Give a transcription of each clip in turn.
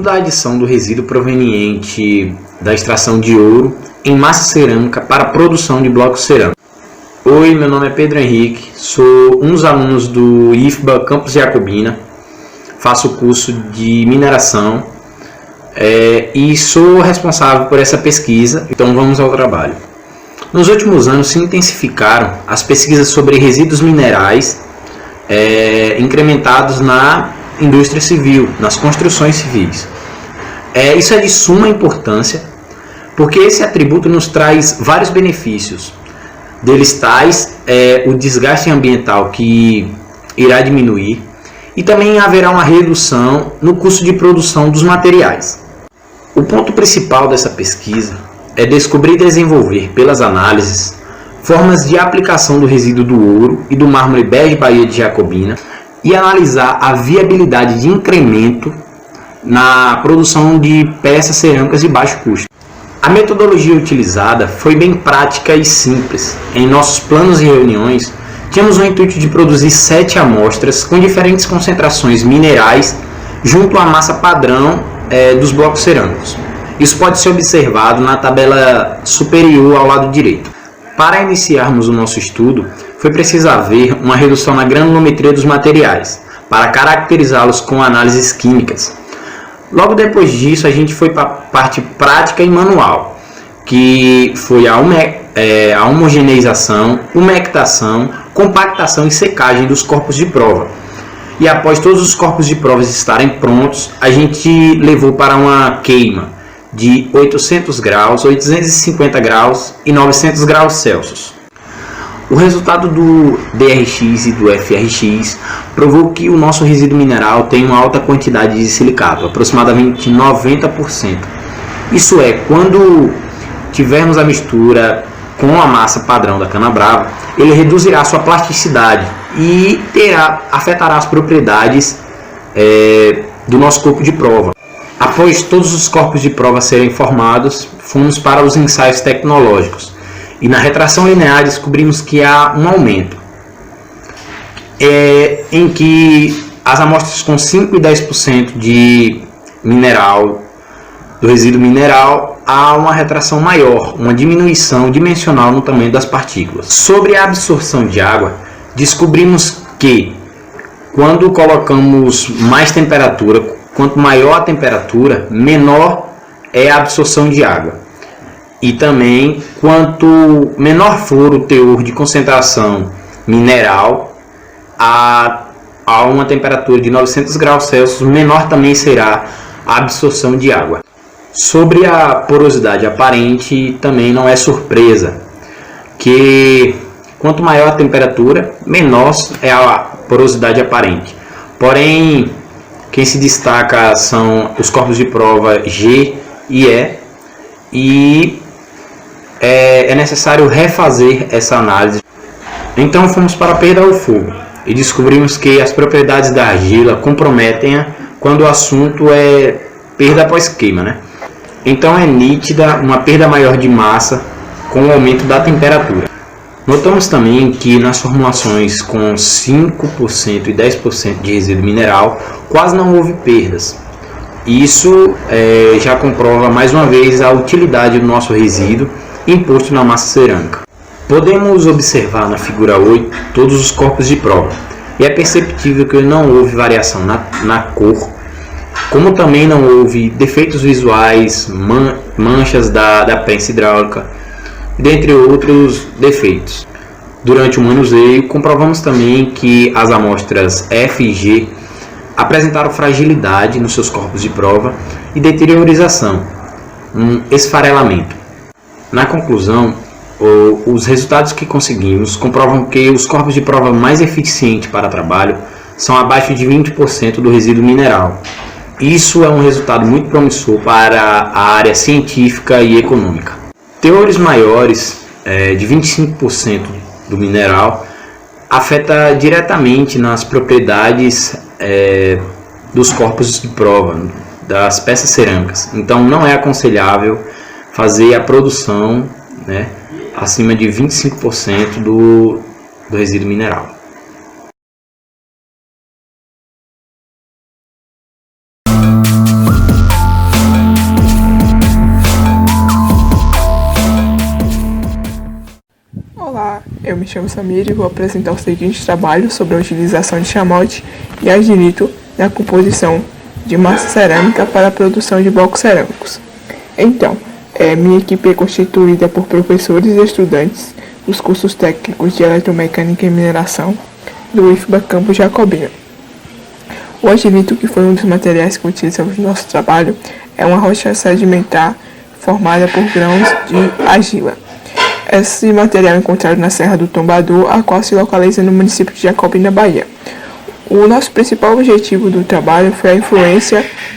da adição do resíduo proveniente da extração de ouro em massa cerâmica para a produção de blocos cerâmicos. Oi, meu nome é Pedro Henrique, sou um dos alunos do IFBA Campus Jacobina, faço o curso de mineração e sou responsável por essa pesquisa, então vamos ao trabalho. Nos últimos anos se intensificaram as pesquisas sobre resíduos minerais incrementados na indústria civil, nas construções civis. Isso é de suma importância, porque esse atributo nos traz vários benefícios. Deles tais o desgaste ambiental, que irá diminuir, e também haverá uma redução no custo de produção dos materiais. O ponto principal dessa pesquisa é descobrir e desenvolver, pelas análises, formas de aplicação do resíduo do ouro e do mármore bege Bahia de Jacobina e analisar a viabilidade de incremento na produção de peças cerâmicas de baixo custo. A metodologia utilizada foi bem prática e simples. Em nossos planos e reuniões, tínhamos o intuito de produzir 7 amostras com diferentes concentrações minerais junto à massa padrão dos blocos cerâmicos. Isso pode ser observado na tabela superior ao lado direito. Para iniciarmos o nosso estudo, foi preciso haver uma redução na granulometria dos materiais, para caracterizá-los com análises químicas. Logo depois disso, a gente foi para a parte prática e manual, que foi a homogeneização, umectação, compactação e secagem dos corpos de prova. E após todos os corpos de provas estarem prontos, a gente levou para uma queima de 800 graus, 850 graus e 900 graus Celsius. O resultado do DRX e do FRX provou que o nosso resíduo mineral tem uma alta quantidade de silicato, aproximadamente 90%. Isso é, quando tivermos a mistura com a massa padrão da cana-brava, ele reduzirá sua plasticidade e afetará as propriedades do nosso corpo de prova. Após todos os corpos de prova serem formados, fomos para os ensaios tecnológicos. E na retração linear descobrimos que há um aumento, em que as amostras com 5 e 10% de mineral, do resíduo mineral, há uma retração maior, uma diminuição dimensional no tamanho das partículas. Sobre a absorção de água, descobrimos que quando colocamos mais temperatura, quanto maior a temperatura, menor é a absorção de água. E também, quanto menor for o teor de concentração mineral, a uma temperatura de 900 graus Celsius, menor também será a absorção de água. Sobre a porosidade aparente, também não é surpresa, que quanto maior a temperatura, menor é a porosidade aparente. Porém, quem se destaca são os corpos de prova G e E é necessário refazer essa análise. Então fomos para a perda ao fogo e descobrimos que as propriedades da argila comprometem-a quando o assunto é perda após queima, Então é nítida uma perda maior de massa com o aumento da temperatura. Notamos também que nas formulações com 5% e 10% de resíduo mineral quase não houve perdas. Isso já comprova mais uma vez a utilidade do nosso resíduo imposto na massa cerâmica. Podemos observar na figura 8 todos os corpos de prova e é perceptível que não houve variação na cor, como também não houve defeitos visuais, manchas da prensa hidráulica, dentre outros defeitos. Durante o manuseio, comprovamos também que as amostras F e G apresentaram fragilidade nos seus corpos de prova e deteriorização, um esfarelamento. Na conclusão, os resultados que conseguimos comprovam que os corpos de prova mais eficientes para trabalho são abaixo de 20% do resíduo mineral. Isso é um resultado muito promissor para a área científica e econômica. Teores maiores de 25% do mineral afeta diretamente nas propriedades dos corpos de prova, das peças cerâmicas. Então não é aconselhável fazer a produção acima de 25% do resíduo mineral. eu me chamo Samir e vou apresentar o seguinte trabalho sobre a utilização de chamote e agilito na composição de massa cerâmica para a produção de blocos cerâmicos. Então, minha equipe é constituída por professores e estudantes dos cursos técnicos de eletromecânica e mineração do IFBA Campus Jacobina. O agilito, que foi um dos materiais que utilizamos no nosso trabalho, é uma rocha sedimentar formada por grãos de argila. Esse material é encontrado na Serra do Tombador, a qual se localiza no município de Jacobina, Bahia. O nosso principal objetivo do trabalho foi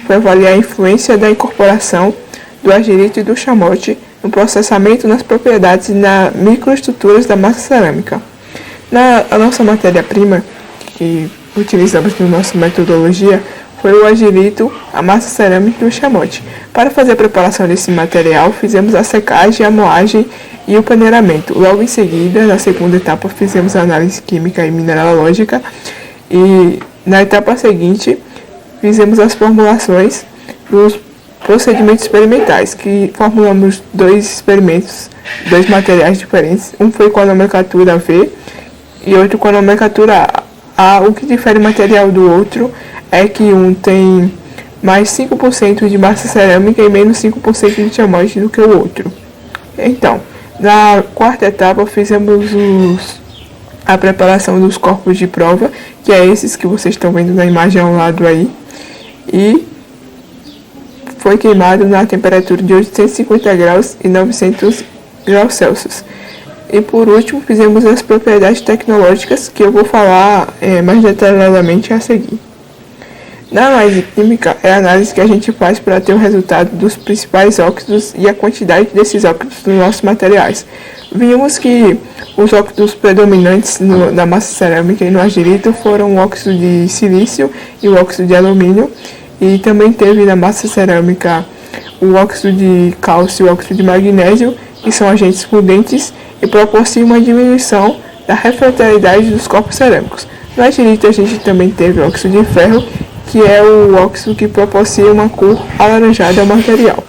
avaliar a influência da incorporação do agilito e do chamote no processamento, nas propriedades e nas microestruturas da massa cerâmica. A nossa matéria-prima, que utilizamos na nossa metodologia, foi o agilito, a massa cerâmica e o chamote. Para fazer a preparação desse material, fizemos a secagem, a moagem e o peneiramento. Logo em seguida, na segunda etapa, fizemos a análise química e mineralógica e na etapa seguinte, fizemos as formulações dos procedimentos experimentais, que formulamos dois materiais diferentes. Um foi com a nomenclatura V e outro com a nomenclatura A. O que difere o material do outro é que um tem mais 5% de massa cerâmica e menos 5% de chamote do que o outro. Então, na quarta etapa, fizemos a preparação dos corpos de prova, que é esses que vocês estão vendo na imagem ao lado aí, e foi queimado na temperatura de 850 graus e 900 graus Celsius. E por último, fizemos as propriedades tecnológicas, que eu vou falar mais detalhadamente a seguir. Na análise química, é a análise que a gente faz para ter o resultado dos principais óxidos e a quantidade desses óxidos nos nossos materiais. Vimos que os óxidos predominantes na massa cerâmica e no agilito foram o óxido de silício e o óxido de alumínio, e também teve na massa cerâmica o óxido de cálcio e o óxido de magnésio, que são agentes fundentes e proporcionam uma diminuição da refrataridade dos corpos cerâmicos. No agilito a gente também teve o óxido de ferro, que é o óxido que proporciona uma cor alaranjada ao material.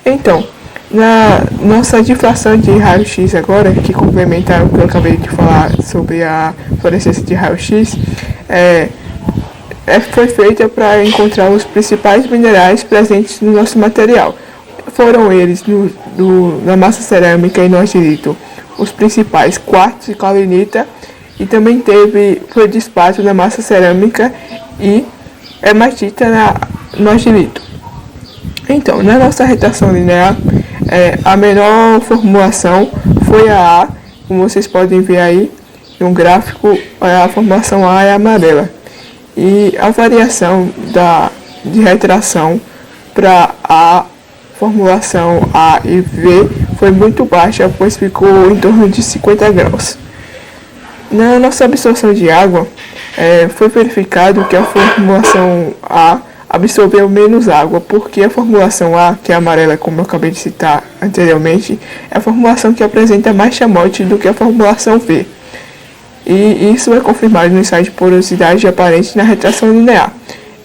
Então, na nossa difração de raio-x agora, que complementa o que eu acabei de falar sobre a fluorescência de raio-x, foi feita para encontrar os principais minerais presentes no nosso material. Foram eles, na massa cerâmica e no agilito, os principais quartzo e caolinita, e também foi despacho na massa cerâmica e hematita no agilito. Então, na nossa retração linear, a menor formulação foi a A, como vocês podem ver aí no gráfico, a formulação A é amarela. E a variação de retração para a formulação A e V foi muito baixa, pois ficou em torno de 50 graus. Na nossa absorção de água, foi verificado que a formulação A absorveu menos água, porque a formulação A, que é amarela, como eu acabei de citar anteriormente, é a formulação que apresenta mais chamote do que a formulação V. E isso é confirmado no ensaio de porosidade aparente na retração linear.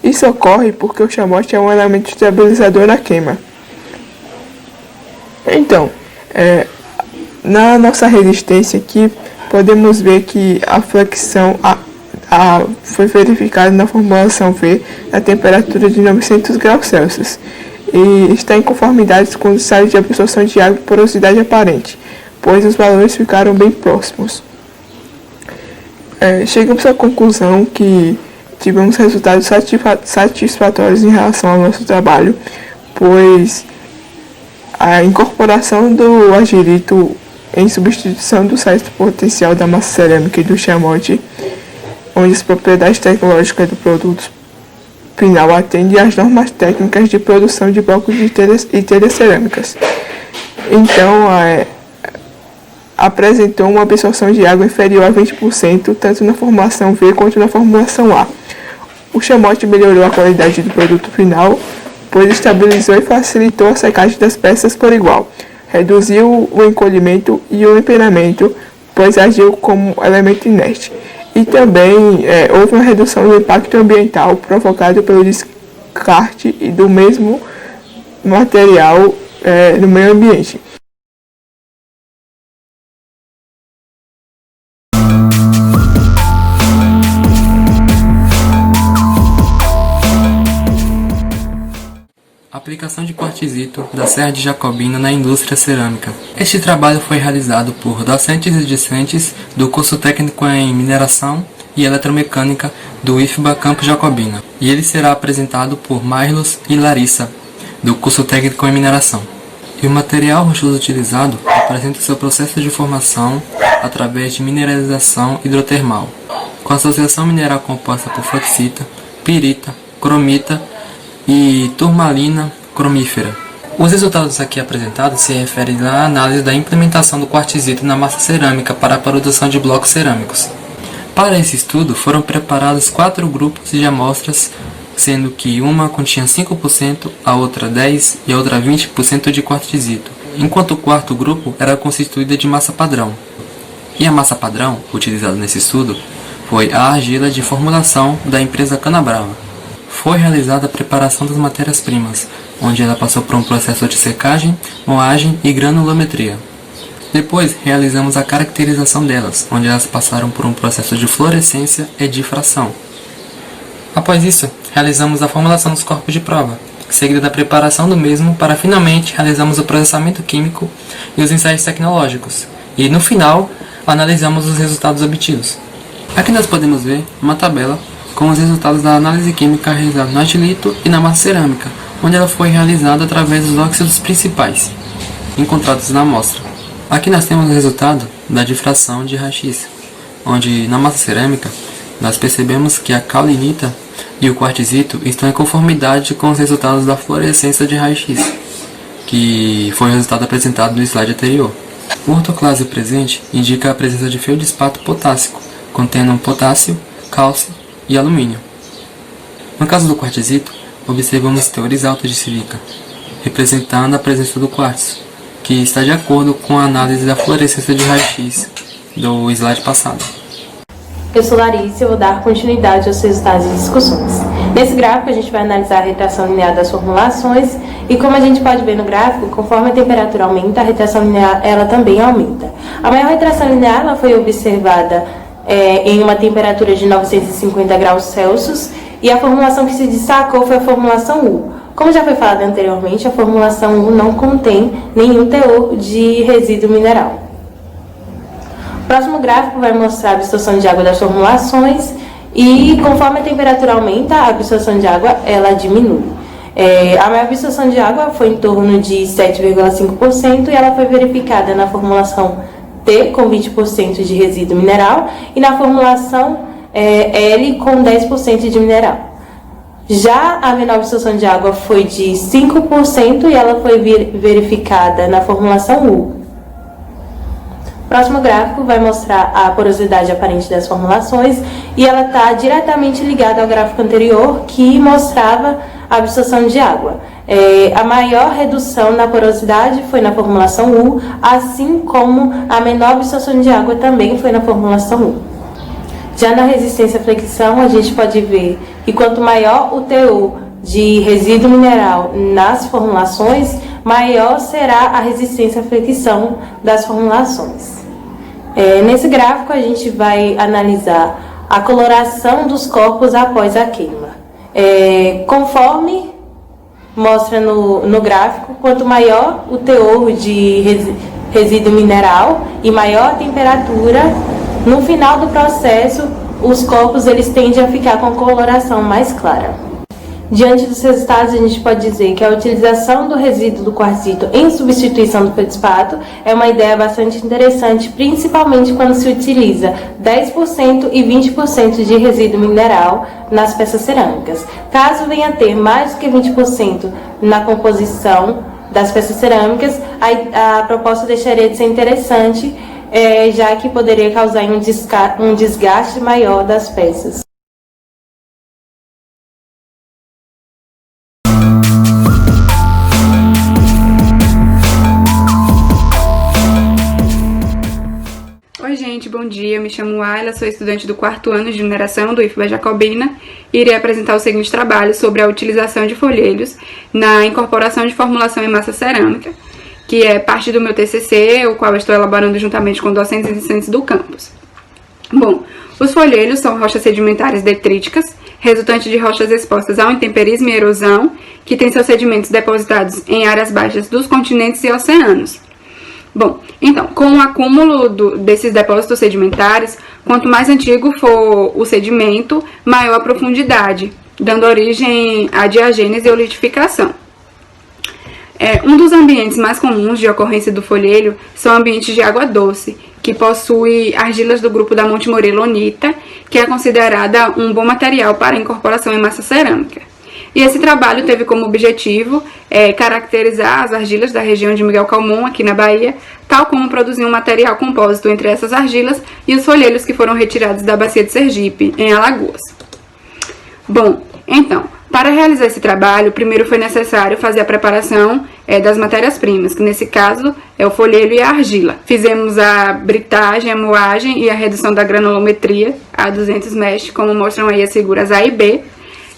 Isso ocorre porque o chamote é um elemento estabilizador na queima. Então, na nossa resistência aqui, podemos ver que a flexão foi verificada na formulação V na temperatura de 900 graus Celsius e está em conformidade com o ensaio de absorção de água e porosidade aparente, pois os valores ficaram bem próximos. Chegamos à conclusão que tivemos resultados satisfatórios em relação ao nosso trabalho, pois a incorporação do agilito em substituição do sais potencial da massa cerâmica e do chamote, onde as propriedades tecnológicas do produto final atendem às normas técnicas de produção de blocos de telhas e telhas cerâmicas. Então, apresentou uma absorção de água inferior a 20%, tanto na formulação V quanto na formulação A. O chamote melhorou a qualidade do produto final, pois estabilizou e facilitou a secagem das peças por igual. Reduziu o encolhimento e o empenamento, pois agiu como elemento inerte. E também houve uma redução do impacto ambiental provocado pelo descarte e do mesmo material no meio ambiente. Aplicação de quartzito da Serra de Jacobina na indústria cerâmica. Este trabalho foi realizado por docentes e discentes do curso técnico em mineração e eletromecânica do IFBA Campo Jacobina, e ele será apresentado por Marlos e Larissa, do curso técnico em mineração. E o material rochoso utilizado apresenta seu processo de formação através de mineralização hidrotermal, com associação mineral composta por fluoxita, pirita, cromita e turmalina cromífera. Os resultados aqui apresentados se referem à análise da implementação do quartzito na massa cerâmica para a produção de blocos cerâmicos. Para esse estudo, foram preparados 4 grupos de amostras, sendo que uma continha 5%, a outra 10% e a outra 20% de quartzito, enquanto o quarto grupo era constituído de massa padrão. E a massa padrão, utilizada nesse estudo, foi a argila de formulação da empresa Canabrava. Foi realizada a preparação das matérias-primas, onde ela passou por um processo de secagem, moagem e granulometria. Depois, realizamos a caracterização delas, onde elas passaram por um processo de fluorescência e difração. Após isso, realizamos a formulação dos corpos de prova, seguida da preparação do mesmo para finalmente realizarmos o processamento químico e os ensaios tecnológicos, e no final, analisamos os resultados obtidos. Aqui nós podemos ver uma tabela com os resultados da análise química realizada no argilito e na massa cerâmica, onde ela foi realizada através dos óxidos principais, encontrados na amostra. Aqui nós temos o resultado da difração de raio-x, onde na massa cerâmica nós percebemos que a caulinita e o quartzito estão em conformidade com os resultados da fluorescência de raio-x, que foi o resultado apresentado no slide anterior. O ortoclase presente indica a presença de feldespato potássico, contendo potássio, cálcio e alumínio. No caso do quartzito, observamos teores altos de sílica, representando a presença do quartzo, que está de acordo com a análise da fluorescência de raio-x do slide passado. Eu sou Larissa e vou dar continuidade aos resultados e discussões. Nesse gráfico a gente vai analisar a retração linear das formulações e, como a gente pode ver no gráfico, conforme a temperatura aumenta, a retração linear ela também aumenta. A maior retração linear ela foi observada em uma temperatura de 950 graus Celsius, e a formulação que se destacou foi a formulação U. Como já foi falado anteriormente, a formulação U não contém nenhum teor de resíduo mineral. O próximo gráfico vai mostrar a absorção de água das formulações e, conforme a temperatura aumenta, a absorção de água ela diminui. A maior absorção de água foi em torno de 7,5% e ela foi verificada na formulação T com 20% de resíduo mineral e na formulação L com 10% de mineral. Já a menor absorção de água foi de 5% e ela foi verificada na formulação U. O próximo gráfico vai mostrar a porosidade aparente das formulações e ela está diretamente ligada ao gráfico anterior que mostrava a absorção de água. A maior redução na porosidade foi na formulação U, assim como a menor absorção de água também foi na formulação U. Já na resistência à fricção, a gente pode ver que quanto maior o teor de resíduo mineral nas formulações, maior será a resistência à fricção das formulações. Nesse gráfico, a gente vai analisar a coloração dos corpos após a queima. Conforme mostra no gráfico, quanto maior o teor de resíduo mineral e maior a temperatura, no final do processo, os corpos eles tendem a ficar com coloração mais clara. Diante dos resultados, a gente pode dizer que a utilização do resíduo do quartzito em substituição do feldespato é uma ideia bastante interessante, principalmente quando se utiliza 10% e 20% de resíduo mineral nas peças cerâmicas. Caso venha a ter mais do que 20% na composição das peças cerâmicas, a proposta deixaria de ser interessante, já que poderia causar um desgaste maior das peças. Oi gente, bom dia, eu me chamo Ayla, sou estudante do 4º ano de mineração do IFBA Jacobina e irei apresentar o seguinte trabalho sobre a utilização de folheiros na incorporação de formulação em massa cerâmica, que é parte do meu TCC, o qual eu estou elaborando juntamente com docentes e discentes do campus. Bom, os folheiros são rochas sedimentares detríticas, resultante de rochas expostas ao intemperismo e erosão, que tem seus sedimentos depositados em áreas baixas dos continentes e oceanos. Bom, então, com o acúmulo desses depósitos sedimentares, quanto mais antigo for o sedimento, maior a profundidade, dando origem à diagênese ou litificação. Um dos ambientes mais comuns de ocorrência do folhelho são ambientes de água doce, que possui argilas do grupo da montemorillonita, que é considerada um bom material para incorporação em massa cerâmica. E esse trabalho teve como objetivo caracterizar as argilas da região de Miguel Calmon, aqui na Bahia, tal como produzir um material compósito entre essas argilas e os folhelhos que foram retirados da bacia de Sergipe, em Alagoas. Bom, então, para realizar esse trabalho, primeiro foi necessário fazer a preparação das matérias-primas, que nesse caso é o folhelho e a argila. Fizemos a britagem, a moagem e a redução da granulometria a 200 mesh, como mostram aí as figuras A e B.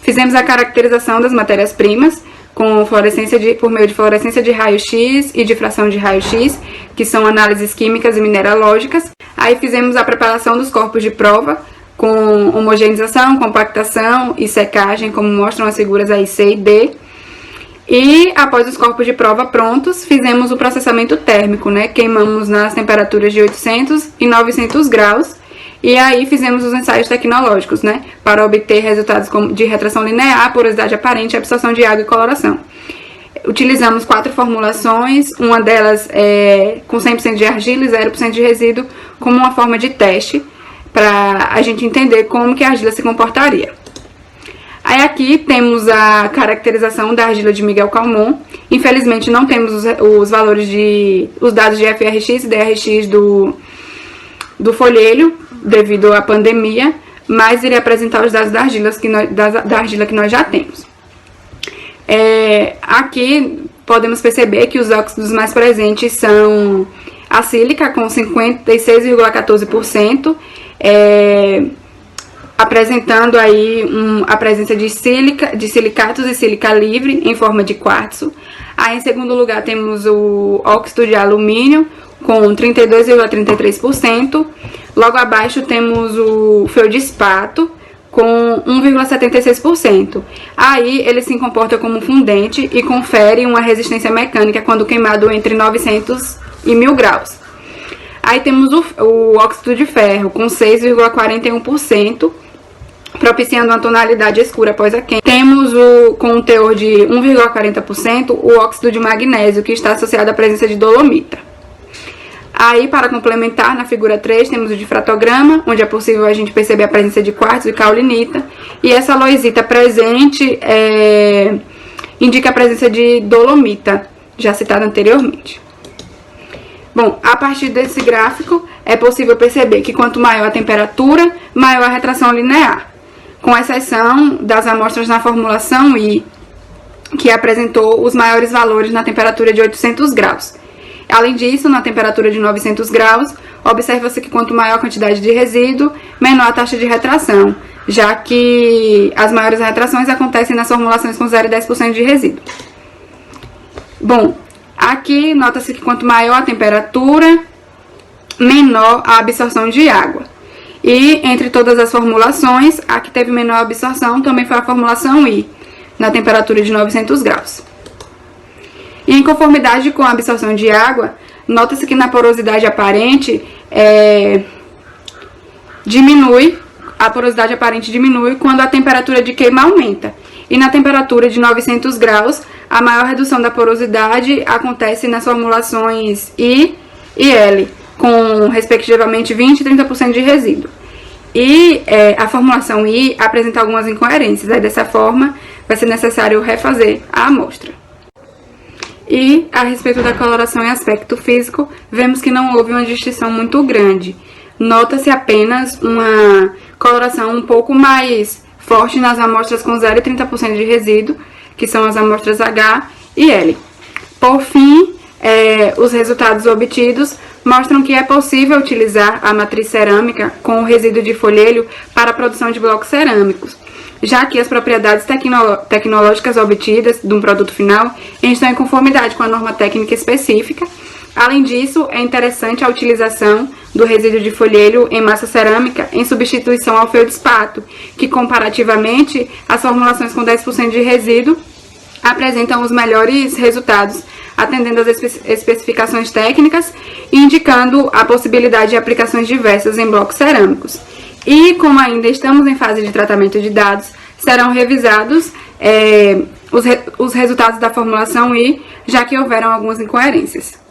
Fizemos a caracterização das matérias-primas por meio de fluorescência de raio-x e difração de raio-x, que são análises químicas e mineralógicas. Aí fizemos a preparação dos corpos de prova, com homogeneização, compactação e secagem, como mostram as figuras aí C e D. E após os corpos de prova prontos, fizemos o processamento térmico, Queimamos nas temperaturas de 800 e 900 graus. E aí fizemos os ensaios tecnológicos, para obter resultados de retração linear, porosidade aparente, absorção de água e coloração. Utilizamos 4 formulações, uma delas com 100% de argila e 0% de resíduo, como uma forma de teste, para a gente entender como que a argila se comportaria. Aí aqui temos a caracterização da argila de Miguel Calmon. Infelizmente não temos os dados de FRX e DRX do folhelho, devido à pandemia, mas irei apresentar os dados da argila que nós já temos. Aqui podemos perceber que os óxidos mais presentes são a sílica, com 56,14%, apresentando aí a presença de silicatos e sílica livre em forma de quartzo. Aí, em segundo lugar, temos o óxido de alumínio, com 32,33%. Logo abaixo temos o feldespato, com 1,76%. Aí ele se comporta como fundente e confere uma resistência mecânica quando queimado entre 900 e 1000 graus. Aí temos o óxido de ferro, com 6,41%, propiciando uma tonalidade escura após a queima. Temos com um teor de 1,40% o óxido de magnésio, que está associado à presença de dolomita. Aí, para complementar, na figura 3, temos o difratograma, onde é possível a gente perceber a presença de quartzo e caulinita. E essa loisita presente indica a presença de dolomita, já citada anteriormente. Bom, a partir desse gráfico, é possível perceber que quanto maior a temperatura, maior a retração linear, com exceção das amostras na formulação I, que apresentou os maiores valores na temperatura de 800 graus. Além disso, na temperatura de 900 graus, observa-se que quanto maior a quantidade de resíduo, menor a taxa de retração, já que as maiores retrações acontecem nas formulações com 0 e 10% de resíduo. Bom, aqui nota-se que quanto maior a temperatura, menor a absorção de água. E entre todas as formulações, a que teve menor absorção também foi a formulação I, na temperatura de 900 graus. E em conformidade com a absorção de água, nota-se que na porosidade aparente a porosidade aparente diminui quando a temperatura de queima aumenta. E na temperatura de 900 graus, a maior redução da porosidade acontece nas formulações I e L, com respectivamente 20% e 30% de resíduo. E a formulação I apresenta algumas incoerências, aí dessa forma vai ser necessário refazer a amostra. E, a respeito da coloração e aspecto físico, vemos que não houve uma distinção muito grande. Nota-se apenas uma coloração um pouco mais forte nas amostras com 0 e 30% de resíduo, que são as amostras H e L. Por fim, os resultados obtidos mostram que é possível utilizar a matriz cerâmica com o resíduo de folhelho para a produção de blocos cerâmicos, já que as propriedades tecnológicas obtidas de um produto final estão em conformidade com a norma técnica específica Além disso, é interessante a utilização do resíduo de folheiro em massa cerâmica em substituição ao feldspato, que comparativamente as formulações com 10% de resíduo apresentam os melhores resultados, atendendo às especificações técnicas e indicando a possibilidade de aplicações diversas em blocos cerâmicos. E como ainda estamos em fase de tratamento de dados, serão revisados os resultados da formulação já que houveram algumas incoerências.